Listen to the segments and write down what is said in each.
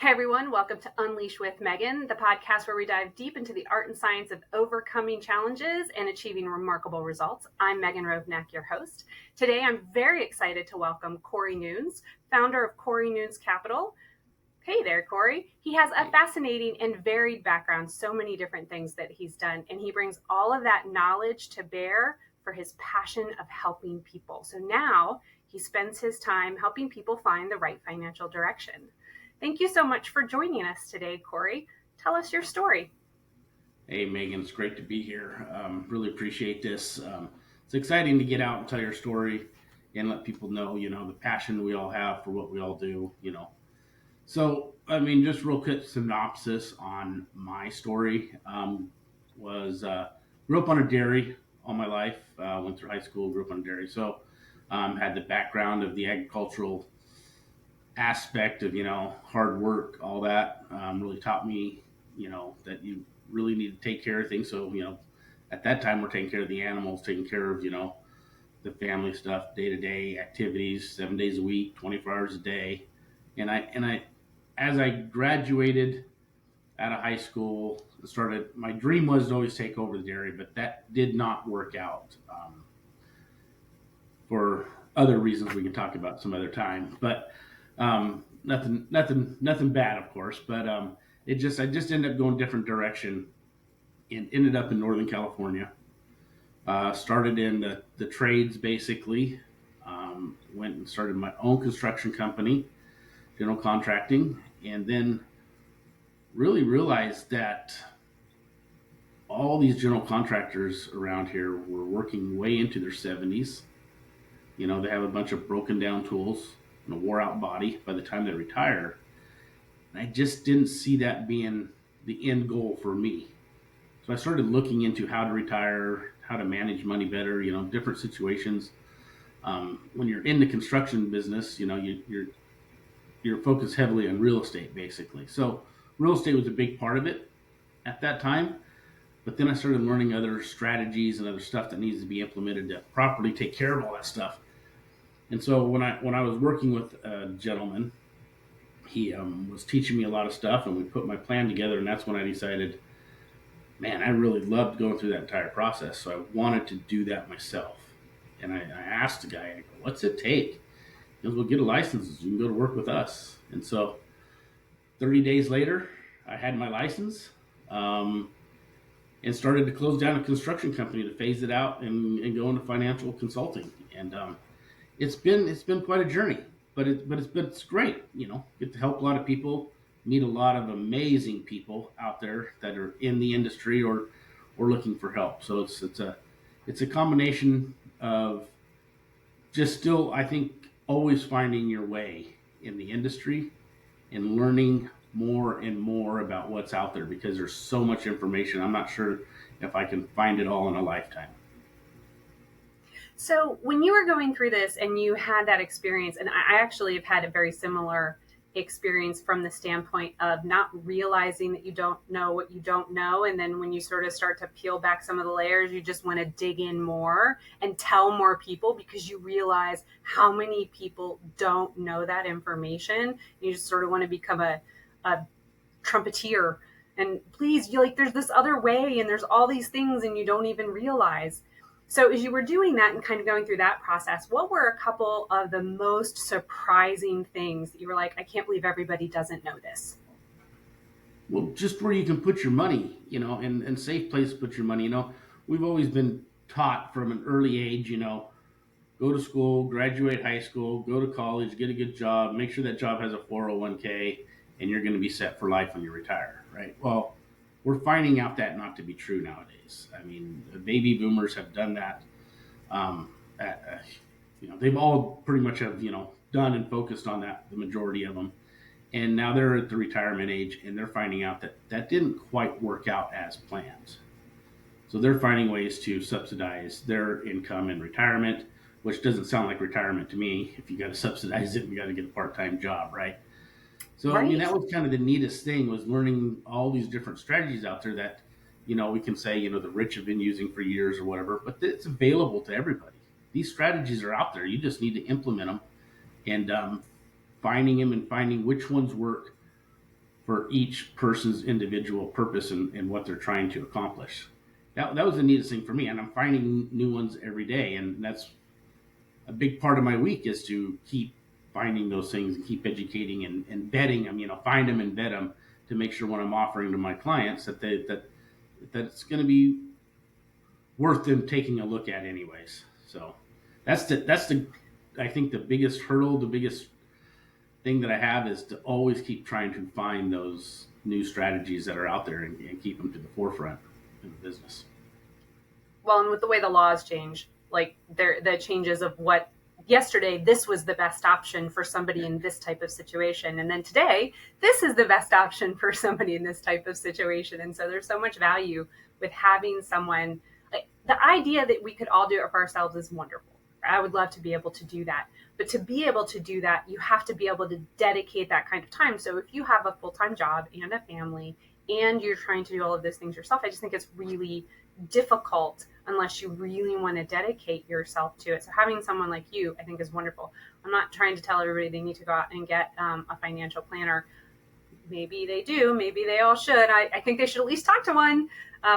Hey everyone, welcome to Unleash with Megan, the podcast where we dive deep into the art and science of overcoming challenges and achieving remarkable results. I'm Megan Rovnak, your host. Today I'm very excited to welcome Cory Nunes, founder of Cory Nunes Capital. Hey there, Cory. He has a fascinating and varied background, so many different things that he's done, and he brings all of that knowledge to bear for his passion of helping people. So now he spends his time helping people find the right financial direction. Thank you so much for joining us today, Cory. Tell us your story. Hey, Megan, it's great to be here. Really appreciate this. It's exciting to get out and tell your story and let people know, the passion we all have for what we all do. So, just real quick synopsis on my story was grew up on a dairy all my life. Went through high school, grew up on a dairy. So, had the background of the agricultural aspect of hard work, all that really taught me that you really need to take care of things. So at that time we're taking care of the animals, taking care of the family stuff, day to day activities, 7 days a week, 24 hours a day. And I as I graduated out of high school, started my dream was to always take over the dairy, but that did not work out for other reasons we can talk about some other time. But nothing bad, of course. But I just ended up going a different direction and ended up in Northern California. Started in the trades basically. Went and started my own construction company, general contracting, and then really realized that all these general contractors around here were working way into their 70s. They have a bunch of broken down tools and a wore out body by the time they retire. And I just didn't see that being the end goal for me. So I started looking into how to retire, how to manage money better, different situations. When you're in the construction business, you're focused heavily on real estate, basically. So real estate was a big part of it at that time. But then I started learning other strategies and other stuff that needs to be implemented to properly take care of all that stuff. And so when I was working with a gentleman, he was teaching me a lot of stuff, and we put my plan together. And that's when I decided, man, I really loved going through that entire process. So I wanted to do that myself. And I asked the guy, I go, what's it take? He goes, well, get a license. You can go to work with us. And so 30 days later, I had my license and started to close down a construction company to phase it out and go into financial consulting. And it's been quite a journey, but it's great. Get to help a lot of people, meet a lot of amazing people out there that are in the industry or looking for help. So it's a combination of just still, I think, always finding your way in the industry and learning more and more about what's out there, because there's so much information. I'm not sure if I can find it all in a lifetime. So when you were going through this and you had that experience, and I actually have had a very similar experience from the standpoint of not realizing that you don't know what you don't know. And then when you sort of start to peel back some of the layers, you just want to dig in more and tell more people, because you realize how many people don't know that information. You just sort of want to become a trumpeter and please, there's this other way and there's all these things and you don't even realize. So as you were doing that and kind of going through that process, what were a couple of the most surprising things that you were like, I can't believe everybody doesn't know this? Well, just where you can put your money, and safe place to put your money. We've always been taught from an early age, go to school, graduate high school, go to college, get a good job, make sure that job has a 401k, and you're going to be set for life when you retire, right? Well, we're finding out that not to be true nowadays. The baby boomers have done that. They've all pretty much have, done and focused on that, the majority of them. And now they're at the retirement age and they're finding out that that didn't quite work out as planned. So they're finding ways to subsidize their income in retirement, which doesn't sound like retirement to me. If you got to subsidize it, you got to get a part-time job, right? So, Right. that was kind of the neatest thing, was learning all these different strategies out there that, we can say, the rich have been using for years or whatever, but it's available to everybody. These strategies are out there. You just need to implement them and finding them and finding which ones work for each person's individual purpose and what they're trying to accomplish. That was the neatest thing for me, and I'm finding new ones every day, and that's a big part of my week is to keep finding those things and keep educating and vetting them. Find them and vet them to make sure when I'm offering to my clients that it's going to be worth them taking a look at, anyways. So that's the I think the biggest hurdle, the biggest thing that I have is to always keep trying to find those new strategies that are out there and keep them to the forefront in the business. Well, and with the way the laws change, like the changes of what yesterday this was the best option for somebody in this type of situation, and then today this is the best option for somebody in this type of situation. And so there's so much value with having someone. Like, the idea that we could all do it for ourselves is wonderful. I would love to be able to do that, but to be able to do that, you have to be able to dedicate that kind of time. So if you have a full-time job and a family and you're trying to do all of those things yourself, I just think it's really difficult unless you really want to dedicate yourself to it. So having someone like you, I think, is wonderful. I'm not trying to tell everybody they need to go out and get a financial planner. Maybe they do. Maybe they all should. I think they should at least talk to one.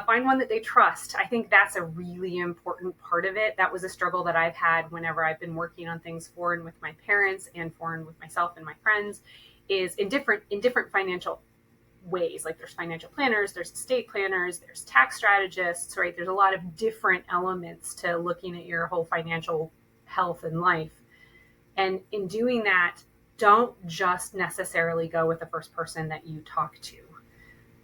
Find one that they trust. I think that's a really important part of it. That was a struggle that I've had whenever I've been working on things foreign with my parents and foreign with myself and my friends, is in different financial ways. Like, there's financial planners, there's estate planners, there's tax strategists, right? There's a lot of different elements to looking at your whole financial health and life. And in doing that, don't just necessarily go with the first person that you talk to.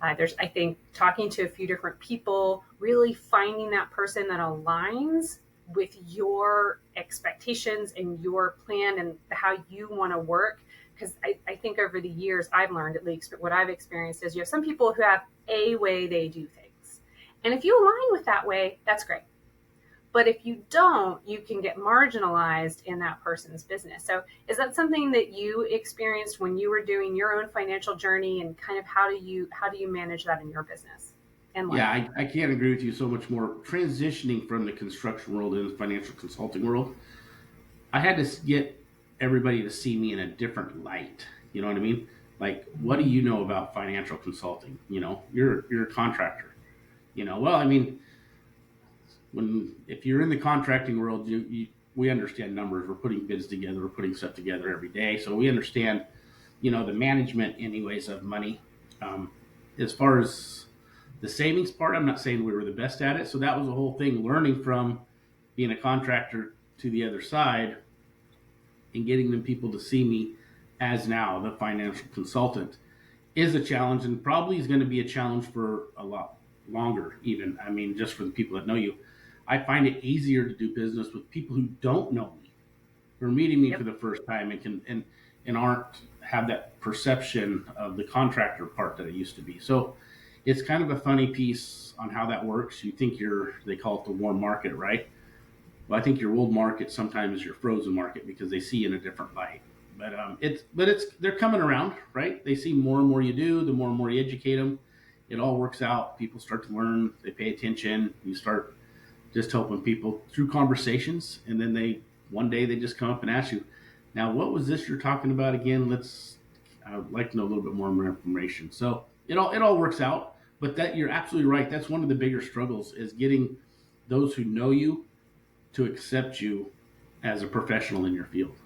I think, talking to a few different people, really finding that person that aligns with your expectations and your plan and how you want to work. Because I think over the years, I've learned, at least what I've experienced, is you have some people who have a way they do things. And if you align with that way, that's great. But if you don't, you can get marginalized in that person's business. So is that something that you experienced when you were doing your own financial journey, and kind of how do you manage that in your business and life? Yeah, I can't agree with you so much more. Transitioning from the construction world into the financial consulting world, I had to get everybody to see me in a different light. You know what I mean? Like, what do you know about financial consulting? You're a contractor. Well, I mean, when if you're in the contracting world, we understand numbers. We're putting bids together. We're putting stuff together every day, so we understand, the management, anyways, of money. As far as the savings part, I'm not saying we were the best at it. So that was the whole thing, learning from being a contractor to the other side and getting them people to see me as now the financial consultant is a challenge, and probably is going to be a challenge for a lot longer, even. I mean, just for the people that know you. I find it easier to do business with people who don't know me, who are meeting me Yep. for the first time and can and aren't have that perception of the contractor part that it used to be. So it's kind of a funny piece on how that works. You think they call it the warm market, right? Well, I think your old market sometimes is your frozen market because they see you in a different light. But they're coming around, right? They see more and more you do, the more and more you educate them, it all works out. People start to learn, they pay attention. You start just helping people through conversations, and then one day they just come up and ask you, now what was this you're talking about again? I would like to know a little bit more information. So it all works out. But that you're absolutely right. That's one of the bigger struggles, is getting those who know you to accept you as a professional in your field.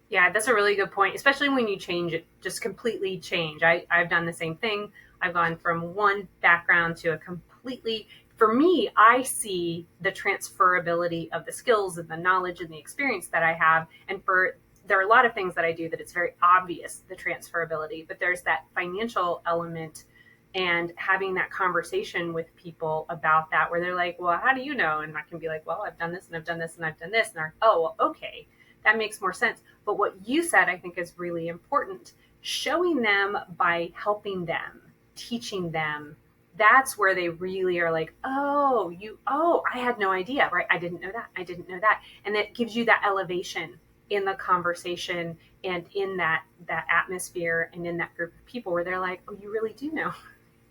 Yeah, that's a really good point, especially when you change it, just completely change. I've done the same thing. I've gone from one background to a completely, for me, I see the transferability of the skills and the knowledge and the experience that I have. And there are a lot of things that I do that it's very obvious, the transferability, but there's that financial element, and having that conversation with people about that, where they're like, well, how do you know? And I can be like, well, I've done this and I've done this and I've done this. And they're, oh, well, okay, that makes more sense. But what you said, I think, is really important. Showing them by helping them, teaching them, that's where they really are like, oh, I had no idea, right? I didn't know that. I didn't know that. And that gives you that elevation in the conversation and in that atmosphere and in that group of people, where they're like, oh, you really do know.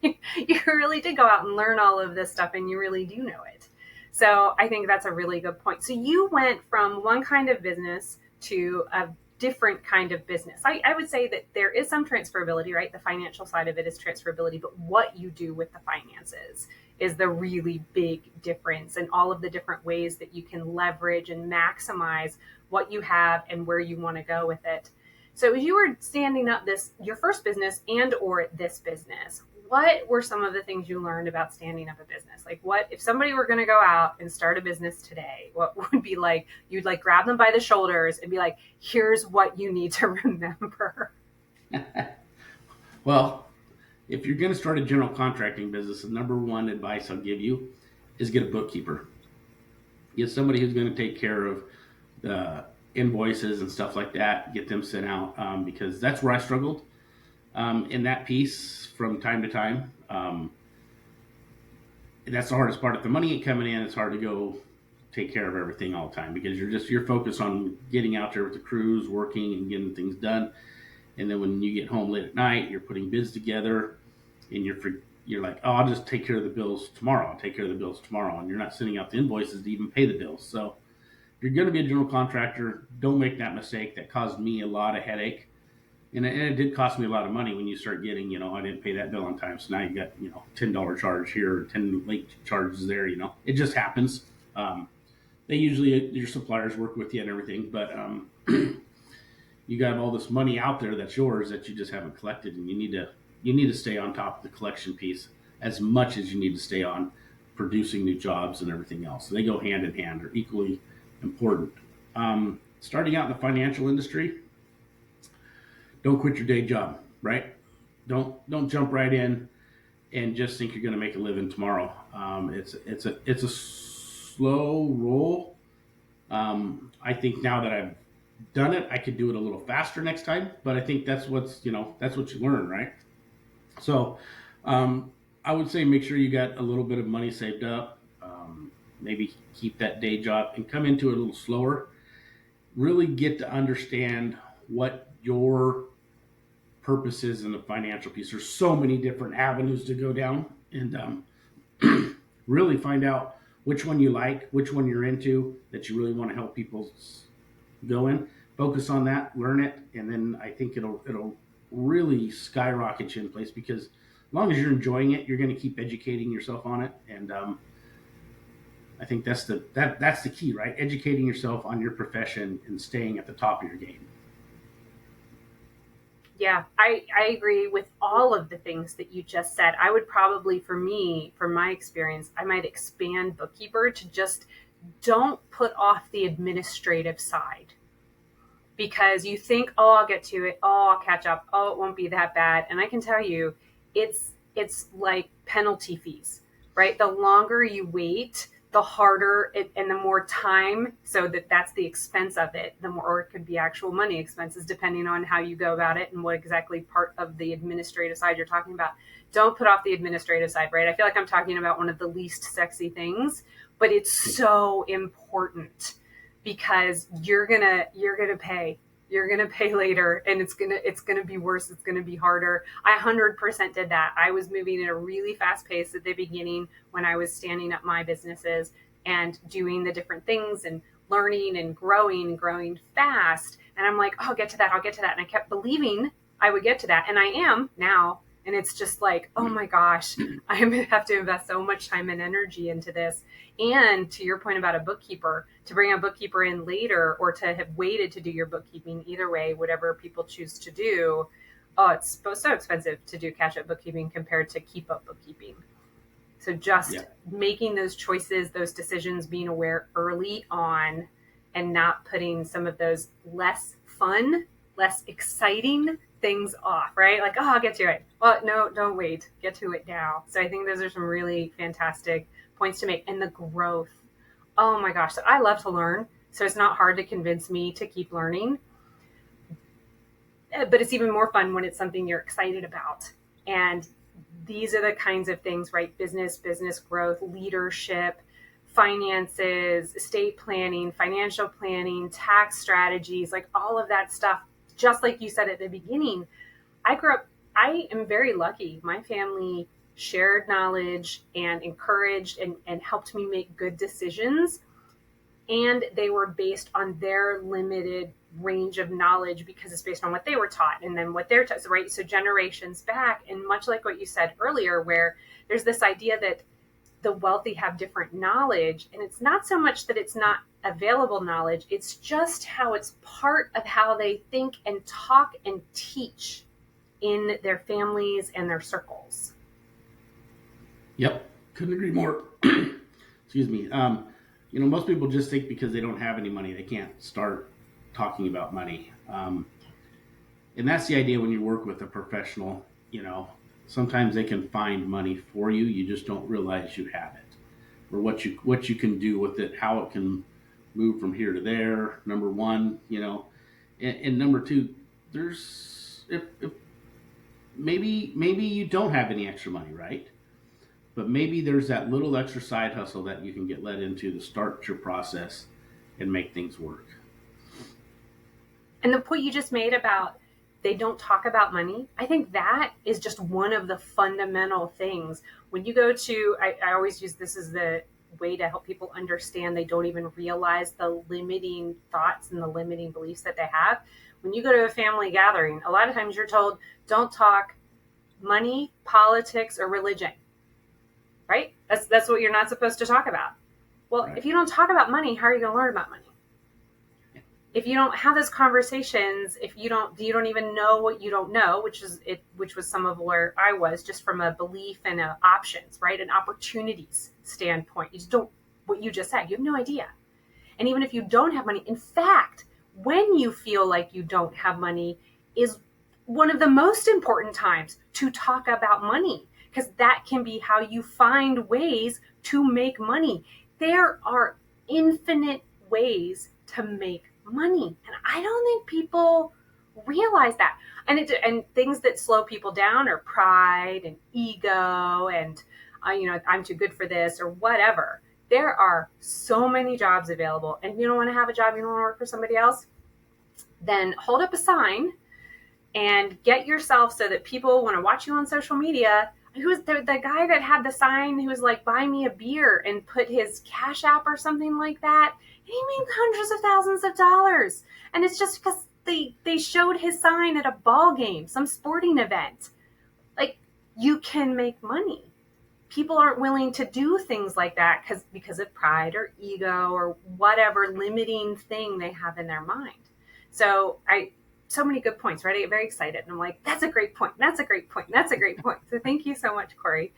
You really did go out and learn all of this stuff, and you really do know it. So I think that's a really good point. So you went from one kind of business to a different kind of business. I would say that there is some transferability, right? The financial side of it is transferability, but what you do with the finances is the really big difference, and all of the different ways that you can leverage and maximize what you have and where you want to go with it. So as you were standing up your first business and or this business, what were some of the things you learned about standing up a business? Like, what if somebody were going to go out and start a business today, what would be like, you'd like grab them by the shoulders and be like, here's what you need to remember? Well, if you're going to start a general contracting business, the number one advice I'll give you is get a bookkeeper. Get somebody who's going to take care of the invoices and stuff like that. Get them sent out, because that's where I struggled in that piece from time to time. That's the hardest part. If the money ain't coming in, it's hard to go take care of everything all the time, because you're focused on getting out there with the crews, working and getting things done. And then when you get home late at night, you're putting bids together, and you're like, oh, I'll just take care of the bills tomorrow. I'll take care of the bills tomorrow, and you're not sending out the invoices to even pay the bills. So if you're going to be a general contractor, don't make that mistake. That caused me a lot of headache, and it did cost me a lot of money when you start getting, I didn't pay that bill on time, so now you got $10 charge here, 10 late charges there. It just happens. They usually, your suppliers work with you and everything, but you got all this money out there that's yours that you just haven't collected, and you need to stay on top of the collection piece as much as you need to stay on producing new jobs and everything else. They go hand in hand, are equally important. Starting out in the financial industry, don't quit your day job, right? Don't jump right in and just think you're going to make a living tomorrow. It's a slow roll. I think now that I've done it, I could do it a little faster next time, but I think that's what you learn, right? So I would say make sure you got a little bit of money saved up. Maybe keep that day job and come into it a little slower. Really get to understand what your purpose is in the financial piece. There's so many different avenues to go down, and really find out which one you like, which one you're into, that you really want to help people go in. Focus on that, learn it, and then I think it'll really skyrocket you in place, because as long as you're enjoying it, you're going to keep educating yourself on it, and I think that's the key, right? Educating yourself on your profession and staying at the top of your game. Yeah, I agree with all of the things that you just said. I would probably, from my experience, I might expand bookkeeper to just don't put off the administrative side, because you think, oh, I'll get to it. Oh, I'll catch up. Oh, it won't be that bad. And I can tell you, it's like penalty fees, right? The longer you wait, the harder it, and the more time, so that's the expense of it, the more, or it could be actual money expenses depending on how you go about it and what exactly part of the administrative side you're talking about. Don't put off the administrative side, right? I feel like I'm talking about one of the least sexy things, but it's so important, because you're gonna pay later, and it's gonna be worse. It's gonna be harder. I 100% did that. I was moving at a really fast pace at the beginning when I was standing up my businesses and doing the different things and learning and growing fast. And I'm like, oh, I'll get to that. And I kept believing I would get to that, and I am now. And it's just like, oh my gosh, I'm going to have to invest so much time and energy into this. And to your point about a bookkeeper, to bring a bookkeeper in later, or to have waited to do your bookkeeping, either way, whatever people choose to do, oh, it's so expensive to do catch-up bookkeeping compared to keep-up bookkeeping. So just making those choices, those decisions, being aware early on, and not putting some of those less fun, less exciting things off, right? Like, oh, I'll get to it. Well, no, don't wait. Get to it now. So I think those are some really fantastic points to make. And the growth. Oh my gosh. So I love to learn. So it's not hard to convince me to keep learning. But it's even more fun when it's something you're excited about. And these are the kinds of things, right? Business growth, leadership, finances, estate planning, financial planning, tax strategies, like all of that stuff. Just like you said at the beginning, I am very lucky. My family shared knowledge and encouraged and helped me make good decisions. And they were based on their limited range of knowledge because it's based on what they were taught and then what they're taught, right? So generations back, and much like what you said earlier, where there's this idea that the wealthy have different knowledge, and it's not so much that it's not available knowledge, it's just how it's part of how they think and talk and teach in their families and their circles. Yep, couldn't agree more. Excuse me. Most people just think because they don't have any money, they can't start talking about money. And that's the idea when you work with a professional. Sometimes they can find money for you. You just don't realize you have it, or what you can do with it, how it can move from here to there. Number one, and number two, there's if maybe you don't have any extra money, right? But maybe there's that little extra side hustle that you can get led into to start your process and make things work. And the point you just made about they don't talk about money, I think that is just one of the fundamental things. When you go to, I always use this as the way to help people understand they don't even realize the limiting thoughts and the limiting beliefs that they have. When you go to a family gathering, a lot of times you're told, don't talk money, politics, or religion, right? That's what you're not supposed to talk about. Well, Right. if you don't talk about money, how are you going to learn about money? If you don't have those conversations, if you don't even know what you don't know, which was some of where I was, just from a belief and options, right, an opportunities standpoint. You just don't, what you just said, you have no idea. And even if you don't have money, in fact, when you feel like you don't have money is one of the most important times to talk about money, because that can be how you find ways to make money. There are infinite ways to make money, and I don't think people realize that. And things that slow people down are pride and ego and I'm too good for this or whatever. There are so many jobs available, and you don't want to have a job, you don't want to work for somebody else, then hold up a sign and get yourself so that people want to watch you on social media. Who's the guy that had the sign who was like, buy me a beer, and put his Cash App or something like that? And he made hundreds of thousands of dollars. And it's just because they showed his sign at a ball game, some sporting event. Like, you can make money. People aren't willing to do things like that because of pride or ego or whatever limiting thing they have in their mind. So many good points, right? I get very excited and I'm like, that's a great point. That's a great point. That's a great point. So thank you so much, Cory.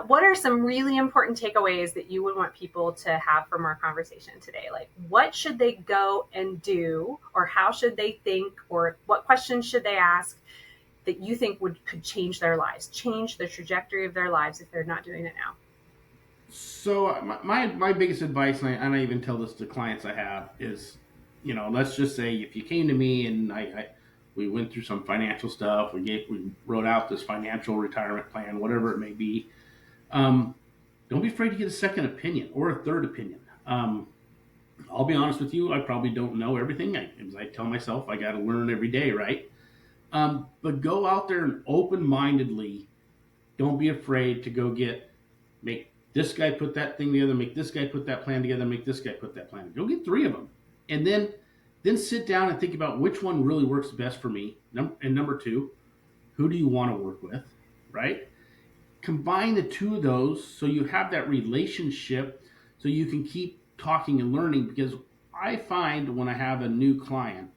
What are some really important takeaways that you would want people to have from our conversation today? Like, what should they go and do, or how should they think, or what questions should they ask that you think could change their lives, change the trajectory of their lives if they're not doing it now? So my biggest advice, and I even tell this to clients I have, is, let's just say if you came to me and we went through some financial stuff, we wrote out this financial retirement plan, whatever it may be. Don't be afraid to get a second opinion or a third opinion. I'll be honest with you, I probably don't know everything. As I tell myself, I got to learn every day, right? But go out there and open-mindedly, don't be afraid to make this guy put that thing together, make this guy put that plan together, make this guy put that plan together. Go get 3 of them. And then sit down and think about which one really works best for me. And number 2, who do you want to work with, right? Combine the 2 of those so you have that relationship so you can keep talking and learning. Because I find when I have a new client,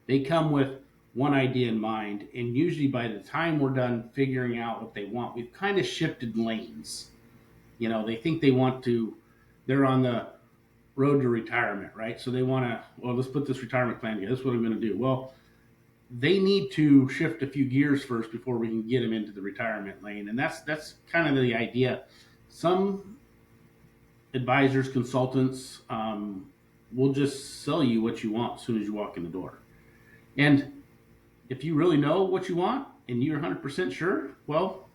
they come with one idea in mind, and usually by the time we're done figuring out what they want, we've kind of shifted lanes. They think they're on the road to retirement, right? So they want to, well, let's put this retirement plan together. That's what I'm going to do. Well, they need to shift a few gears first before we can get them into the retirement lane. And that's kind of the idea. Some advisors, consultants, will just sell you what you want as soon as you walk in the door. And if you really know what you want and you're 100% sure, well,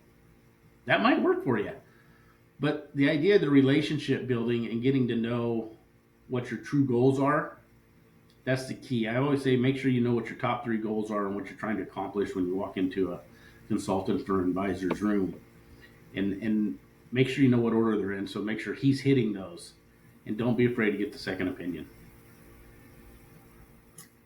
that might work for you. But the idea of the relationship building and getting to know what your true goals are, that's the key. I always say make sure you know what your top 3 goals are and what you're trying to accomplish when you walk into a consultant or advisor's room. And make sure you know what order they're in, so make sure he's hitting those. And don't be afraid to get the second opinion.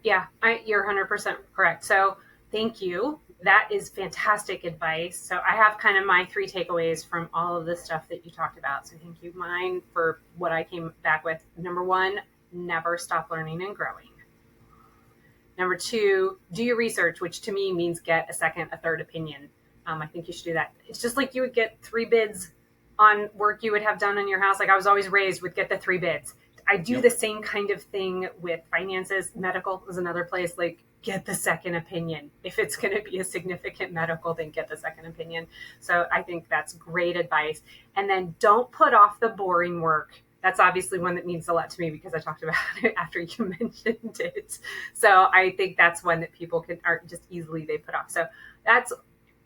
Yeah, you're 100% correct. So thank you. That is fantastic advice. So I have kind of my three takeaways from all of the stuff that you talked about. So thank you. Mine for what I came back with. Number one, never stop learning and growing. Number two, do your research, which to me means get a second, a third opinion. I think you should do that. It's just like you would get three bids on work you would have done in your house. Like I was always raised with get the three bids. I do Yep. the same kind of thing with finances. Medical is another place. Like get the second opinion. If it's going to be a significant medical, then get the second opinion. So I think that's great advice. And then don't put off the boring work. That's obviously one that means a lot to me because I talked about it after you mentioned it. So I think that's one that people can aren't just easily they put off. So that's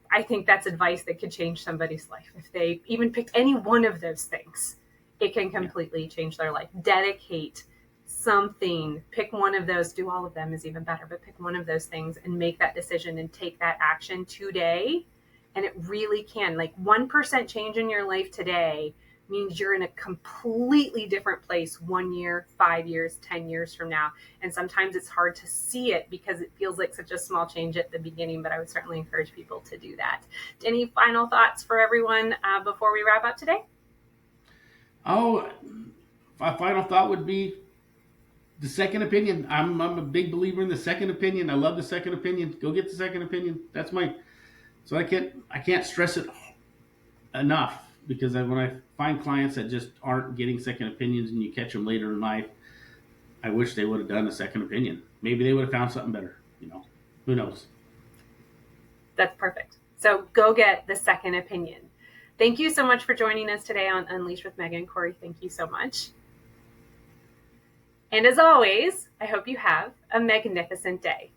I think that's advice that could change somebody's life. If they even pick any one of those things, it can Yeah. completely change their life. Dedicate something, pick one of those, do all of them is even better, but pick one of those things and make that decision and take that action today. And it really can. Like 1% change in your life today means you're in a completely different place 1 year, 5 years, 10 years from now. And sometimes it's hard to see it because it feels like such a small change at the beginning, but I would certainly encourage people to do that. Any final thoughts for everyone before we wrap up today? Oh, my final thought would be the second opinion. I'm a big believer in the second opinion. I love the second opinion. Go get the second opinion. That's my so I can't stress it enough because when I find clients that just aren't getting second opinions and you catch them later in life, I wish they would have done a second opinion. Maybe they would have found something better. Who knows? That's perfect. So go get the second opinion. Thank you so much for joining us today on Unleash with Megan. Cory, thank you so much. And as always, I hope you have a magnificent day.